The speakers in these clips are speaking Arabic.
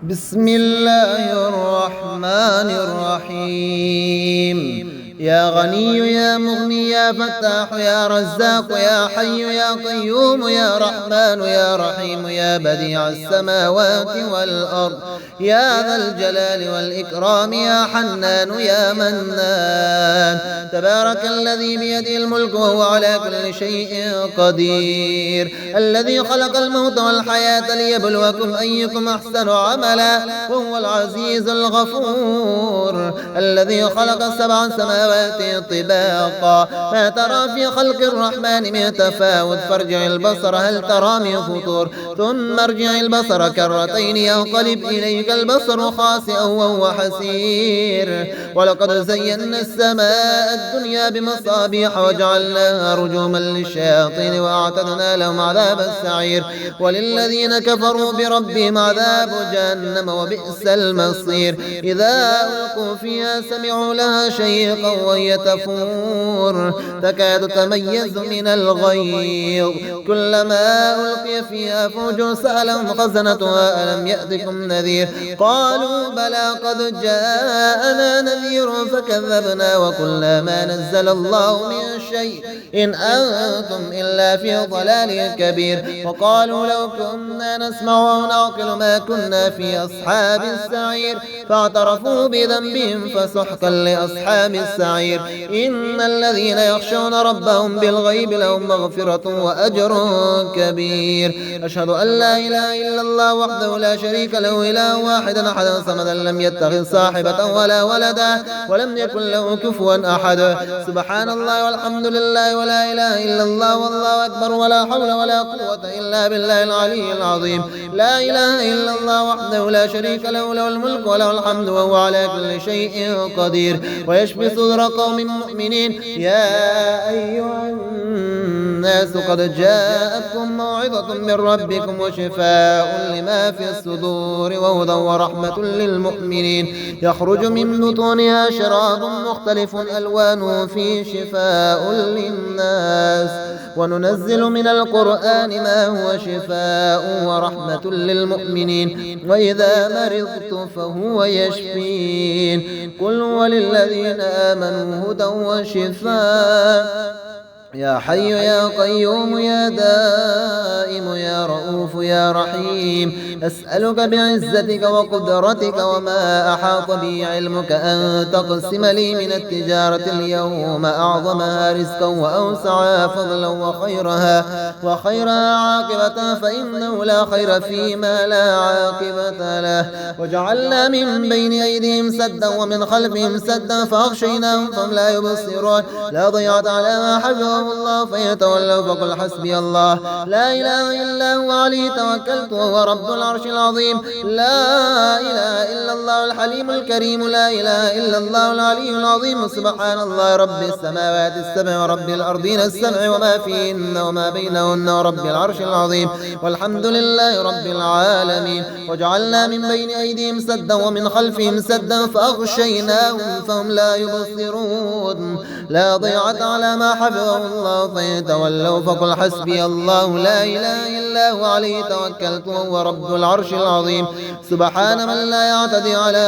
بسم الله الرحمن الرحيم. يا غني يا مغني يا فتاح يا رزاق يا حي يا قيوم يا رحمن يا رحيم يا بديع السماوات والأرض يا ذا الجلال والإكرام يا حنان يا منان. تبارك الذي بيده الملك وهو على كل شيء قدير. الذي خلق الموت والحياة ليبلوكم أيكم أحسن عملا وهو العزيز الغفور. الذي خلق 7 سماوات طباقا ما ترى في خلق الرحمن من تفاوت فارجع البصر هل ترى من فطور ثم ارجع البصر كرتين ينقلب إليك البصر خاسئا وهو حسير. ولقد زينا السماء الدنيا بمصابيح وجعلناها رجوما للشياطين وأعتدنا لهم عذاب السعير. وللذين كفروا بربهم عذاب جهنم وبئس المصير. إذا ألقوا فيها سمعوا لها شيقا وهي تفور تكاد تميز من الغيظ كلما ألقي فيها فوج سألهم خزنتها ألم يأتكم نذير قالوا بلى قد جاءنا نذير فكذبنا وقلنا ما نزل الله من شيء إن أنتم إلا في ضلال كبير. وقالوا لو كنا نسمع أو نعقل ما كنا في أصحاب السعير فاعترفوا بذنبهم فسحقا لأصحاب السعير. إن الذين يخشون ربهم بالغيب لهم مغفرة وأجر كبير. أشهد أن لا إله إلا الله وحده لا شريك له إله واحد أحدا صمدا لم يتخذ صاحبة ولا ولدا ولم يكن له كفوا أحد. سبحان الله والحمد لله ولا إله إلا الله والله أكبر ولا حول ولا قوة إلا بالله العلي العظيم. لا إله إلا الله وحده لا شريك له له الملك وله الحمد وهو على كل شيء قدير. ويشفي صدر قوم مؤمنين. يا أيها الناس قد جاءتكم موعظة من ربكم وشفاء لما في الصدور وهدى ورحمة للمؤمنين. يخرج من بطونها شراب مختلف ألوانه فيه شفاء للناس وننزل من القرآن ما هو شفاء ورحمة للمؤمنين وإذا مرضت فهو يشفين. قل وللذين آمنوا هدى وشفاء. يا حي يا قيوم يا دائم يا رؤوف يا رحيم. أسألك بعزتك وقدرتك وما أحاط بي علمك أن تقسم لي من التجارة اليوم أعظمها رزقا وأوسعها فضلا وخيرها عاقبة فإنه لا خير فيما لا عاقبة له. وجعلنا من بين أيديهم سدا ومن خلفهم سدا فأغشيناهم فهم لا يبصرون. لا ضيعت على ما حفظه الله فيتولوا فقل حسبي الله لا إله إلا هو عليه توكلت وهو رب العرش العظيم. لا إله إلا الله الحليم الكريم. لا إله إلا الله العلي العظيم. سبحان الله رب السماوات السبع ورب الأرضين السبع وما فيهن وما بينهن ورب العرش العظيم. والحمد لله رب العالمين. وجعلنا من بين أيديهم سدا ومن خلفهم سدا فأغشيناهم فهم لا يبصرون. لا ضيعت على ما حفظه الله فيتولوا فقل حسبي الله لا إله إلا هو عليه توكلت وهو رب العرش العظيم. سبحان من لا يعتدي على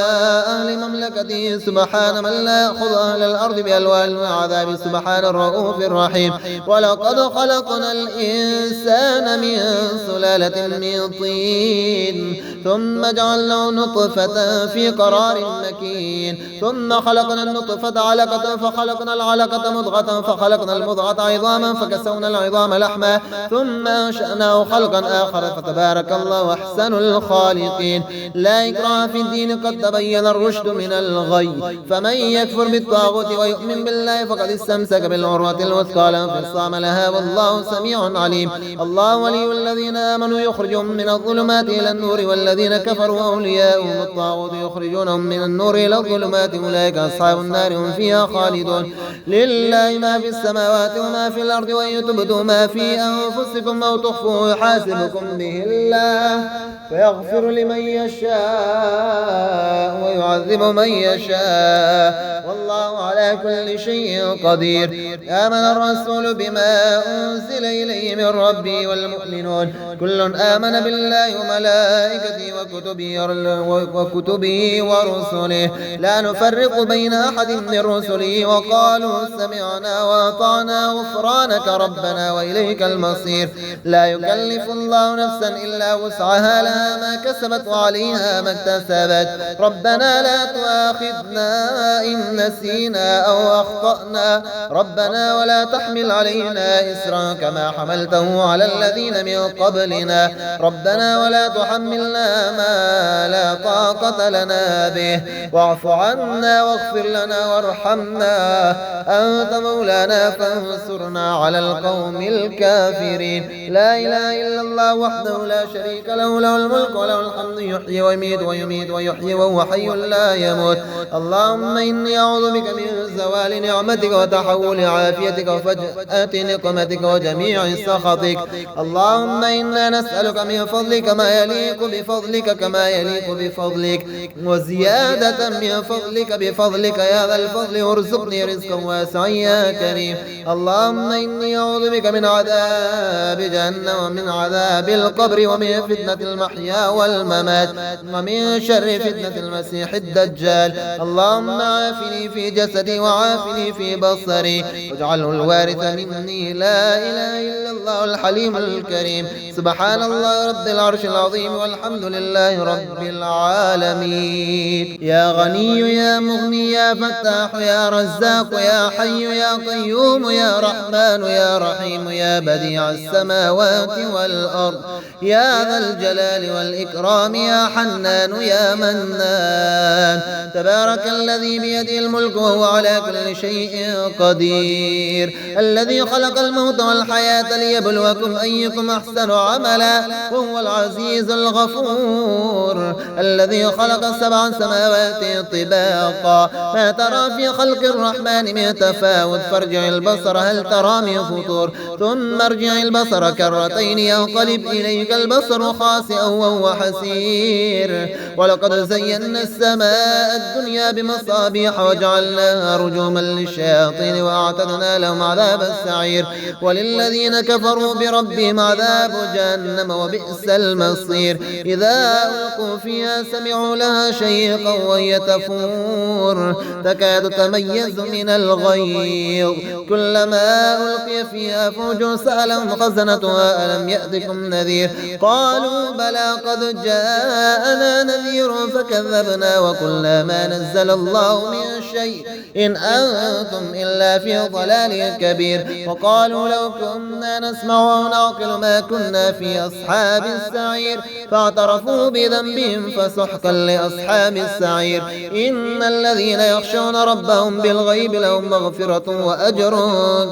أهل مملكته. سبحان من لا يأخذ أهل الأرض بألوان وعذاب. سبحان الرؤوف الرحيم. ولقد خلقنا الإنسان من سلالة من طين ثم جعلناه نطفة في قرار مكين ثم خلقنا النطفة علقة فخلقنا العلقة مضغة فخلقنا المضغة عظاما فكسونا العظام لحما ثم أنشأناه خلقا آخر فتبارك الله أحسن الخالقين. لا إكراه في الدين قد تبين الرشد من الغي فمن يكفر بالطاغوت ويؤمن بالله فقد استمسك بالعروة الوثقى لا انفصام لها والله سميع عليم. الله ولي الذين آمنوا يخرجهم من الظلمات إلى النور والذين كفروا أولياؤهم الطاغوت يخرجونهم من النور إلى الظلمات أولئك أصحاب النار هم فيها خالدون. لله ما في السماوات وما في الأرض وإن تبدوا ما في أنفسكم أو تخفوه يحاسبكم به الله فيغفر لمن يشاء ويعذب من يشاء والله على كل شيء قدير. آمن الرسول بما أنزل إليه من ربه والمؤمنون كل آمن بالله وملائكته وكتبه ورسله لا نفرق بين أحد من رسله وقالوا سمعنا وأطعنا غفرانك ربنا وإليك المصير. لا يكلف الله نفسا إلا وسعها لها ما كسبت وعليها ما اكتسبت. ربنا لا تؤاخذنا إن نسينا أو أخطأنا ربنا ولا تحمل علينا إسرا كما حملته على الذين من قبلنا ربنا ولا تحملنا ما لا طاقة لنا به واعف عنا واغفر لنا وارحمنا أنت مولانا فانصرنا على القوم الكافرين. لا إله إلا الله وحده لا شريك له له الملك وله الحمد يحيي ويميت ويحيي وهو حي لا يموت. اللهم إني أعوذ بك من زوال نعمتك وتحول عافيتك وفجأة نقمتك وجميع سخطك. اللهم إنا نسألك من فضلك ما يليق بفضلك كما يليق بفضلك وزيادة من فضلك بفضلك يا ذا الفضل وارزقني رزقا واسعا يا كريم. اللهم إني أعوذ بك من عذاب جهنم ومن عذاب القبر ومن فتنة المحيا والممات ومن شر فتنة المسيح الدجال. اللهم عافني في جسدي وعافني في بصري واجعله الوارث مني. لا إله إلا الله الحليم الكريم. سبحان الله رب العرش العظيم والحمد لله رب العالمين. يا غني يا مغني يا فتاح يا رزاق يا حي يا قيوم يا رحمن يا رحيم يا بديع السماوات والأرض يا ذا الجلال والإكرام يا حنان يا منان. تبارك الذي بيده الملك وهو على كل شيء قدير. الذي خلق الموت والحياة ليبلوكم أيكم أحسن عملا وهو العزيز الغفور. الذي خلق 7 سماوات طباقا ما ترى في خلق الرحمن من تفاوت فارجع البصر هل ترى من فطور ثم ارجع البصر كرتين ينقلب إليك البصر خاسئا وهو حسير. ولقد زينا السماء الدنيا بمصابيح وجعلناها رجوما للشياطين وأعتدنا لهم عذاب السعير. وللذين كفروا بربهم عذاب جهنم وبئس المصير. إذا ألقوا فيها سمعوا لها شيقا وهي تفور تكاد تميز من الغيظ كلما ألقي فيها فوج سألهم خزنتها ألم يأتكم نذير قالوا بلى قد جاءنا نذير فكذبنا وقلنا ما نزل الله من شيء إن أنتم إلا في ضلال كبير. وقالوا لو كنا نسمع أو نعقل ما كنا في أصحاب السعير فاعترفوا بذنبهم فسحقا لأصحاب السعير. إن الذين يخشون ربهم بالغيب لهم مغفرة وأجر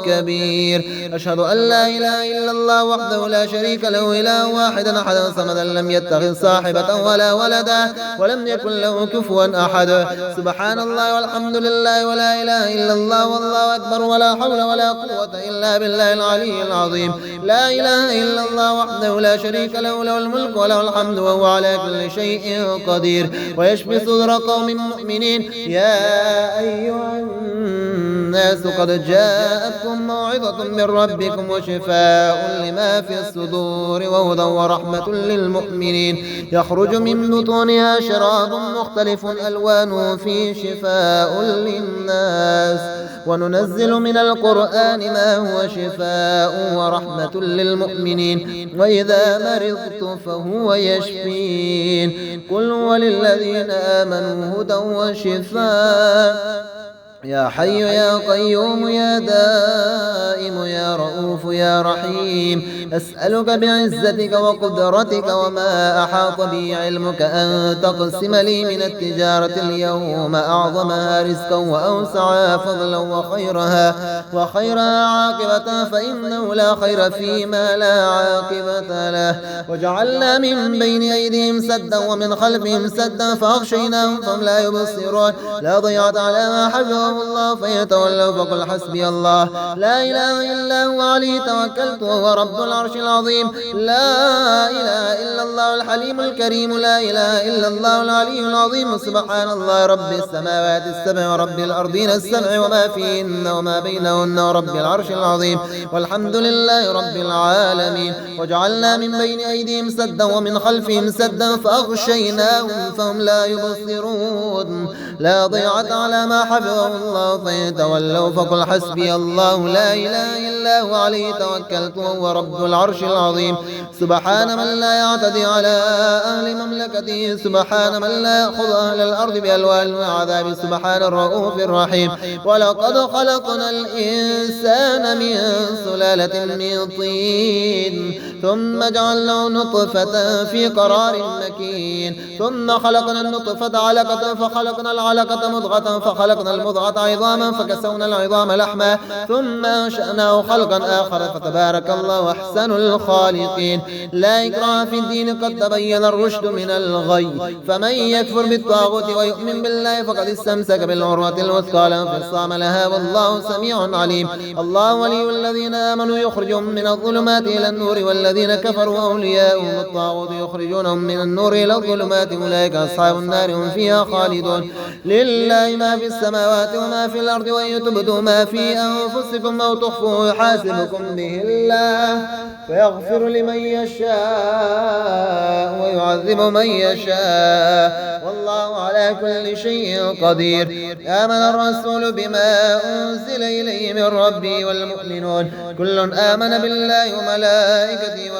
كبير. أشهد أن لا إله إلا الله وحده لا شريك له إله واحدا أحدا صمدا لم يتخذ صاحبة ولا ولدا ولم يكن له كفوا أحد. سبحان الله والحمد لله ولا إله إلا الله والله أكبر ولا حول ولا قوة إلا بالله العلي العظيم. لا إله إلا الله وحده لا شريك له له الملك وله الحمد وهو على كل شيء قدير ويشفي صدر قوم مؤمنين. يا أيها الناس قد جاءتكم موعظة من ربكم وشفاء لما في الصدور وهدى ورحمة للمؤمنين. يخرج من بطونها شراب مختلف ألوانه فيه شفاء للناس وننزل من القرآن ما هو شفاء ورحمة للمؤمنين وإذا مرضت فهو يشفين. قل وللذين آمنوا هدى وشفاء. يا حي يا قيوم يا دائم يا رؤوف يا رحيم أسألك بعزتك وقدرتك وما أحاط بي علمك أن تقسم لي من التجارة اليوم أعظمها رزقا وأوسعها فضلا وخيرها عاقبة فإنه لا خير فيما لا عاقبة له. وجعلنا من بين أيديهم سدا ومن خلفهم سدا فأغشيناهم فهم لا يبصرون. لا ضيعت على ما حفظوا حفظه الله فيتولوا فقل حسبي الله لا إله إلا هو عليه توكلت وهو رب العرش العظيم. لا إله إلا الله الحليم الكريم. لا إله إلا الله العلي العظيم. سبحان الله رب السماوات السبع ورب الأرضين السبع وما فيهن وما بينهن ورب العرش العظيم. والحمد لله رب العالمين. وجعلنا من بين أيديهم سدا ومن خلفهم سدا فأغشيناهم فهم لا يبصرون. لا ضيعة على ما حفظه الله فيتولوا فقل حسبي الله لا إله إلا هو عليه توكلت وهو رب العرش العظيم. سبحان من لا يعتدي على أهل مملكته. سبحان من لا يأخذ أهل الأرض بألوان وعذاب. سبحان الرؤوف الرحيم. ولقد خلقنا الإنسان من سلالة من طين ثم جعلناه نطفة في قرار مكين ثم خلقنا النطفة علقة فخلقنا العلقة مضغة فخلقنا المضغة عظاما فكسونا العظام لحما ثم أنشأناه خلقا آخر فتبارك الله أحسن الخالقين. لا إكراه في الدين قد تبين الرشد من الغي. فمن يكفر بالطاغوت ويؤمن بالله فقد استمسك بالعروة الوثقى لا انفصام لها والله سميع عليم. الله ولي الذين آمنوا يخرجهم من الظلمات إلى النور والذين كفروا أولياؤهم الطاغوت يخرجونهم من النور إلى الظلمات أولئك أصحاب النار هم فيها خالدون. لله ما في السماوات وما في الأرض وإن تبدوا ما في أنفسكم أو تخفوه يحاسبكم به الله فيغفر لمن يشاء ويعذب من يشاء والله على كل شيء قدير. آمن الرسول بما أنزل إليه من ربه والمؤمنون كل آمن بالله وملائكته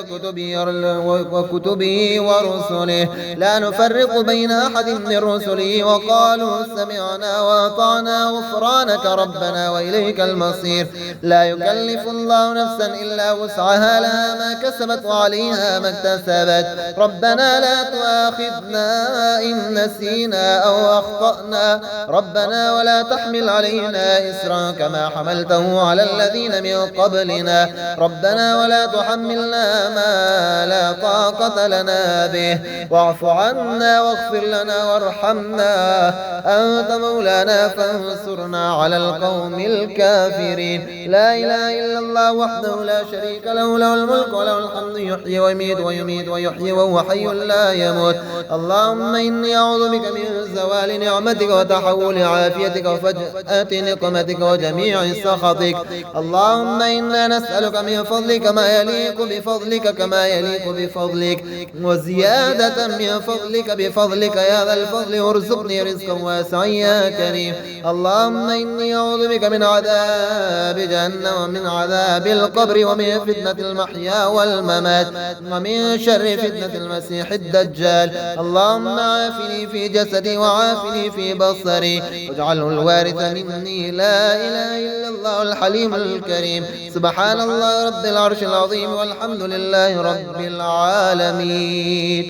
وكتبه ورسله لا نفرق بين أحد من رسله وقالوا سمعنا وأطعنا غفرانك ربنا وإليك المصير. لا يكلف الله نفسا إلا وسعها لها ما كسبت وعليها ما اكتسبت. ربنا لا تؤاخذنا إن نسينا أو أخطأنا ربنا ولا تحمل علينا إسرا كما حملته على الذين من قبلنا ربنا ولا تحملنا ما لا طاقة لنا به واعف عنا واغفر لنا وارحمنا أنت مولانا فانصرنا على القوم الكافرين. لا إله إلا الله وحده لا شريك له له الملك وله الحمد يحيي ويميت ويحيي وهو حي لا يموت. اللهم إني أعوذ بك من زوال نعمتك وتحول عافيتك وفجأة نقمتك وجميع سخطك. اللهم إنا نسألك من فضلك ما يليق بفضلك كما يليق بفضلك وزيادة من فضلك بفضلك يا ذا الفضل وارزقني رزقا واسعا يا كريم. اللهم إني أعوذ بك من عذاب جهنم ومن عذاب القبر ومن فتنة المحيا والممات ومن شر فتنة المسيح الدجال. اللهم عافني في جسدي وعافني في بصري واجعله الوارث مني. لا إله إلا الله الحليم الكريم. سبحان الله رب العرش العظيم والحمد لله رب العالمين.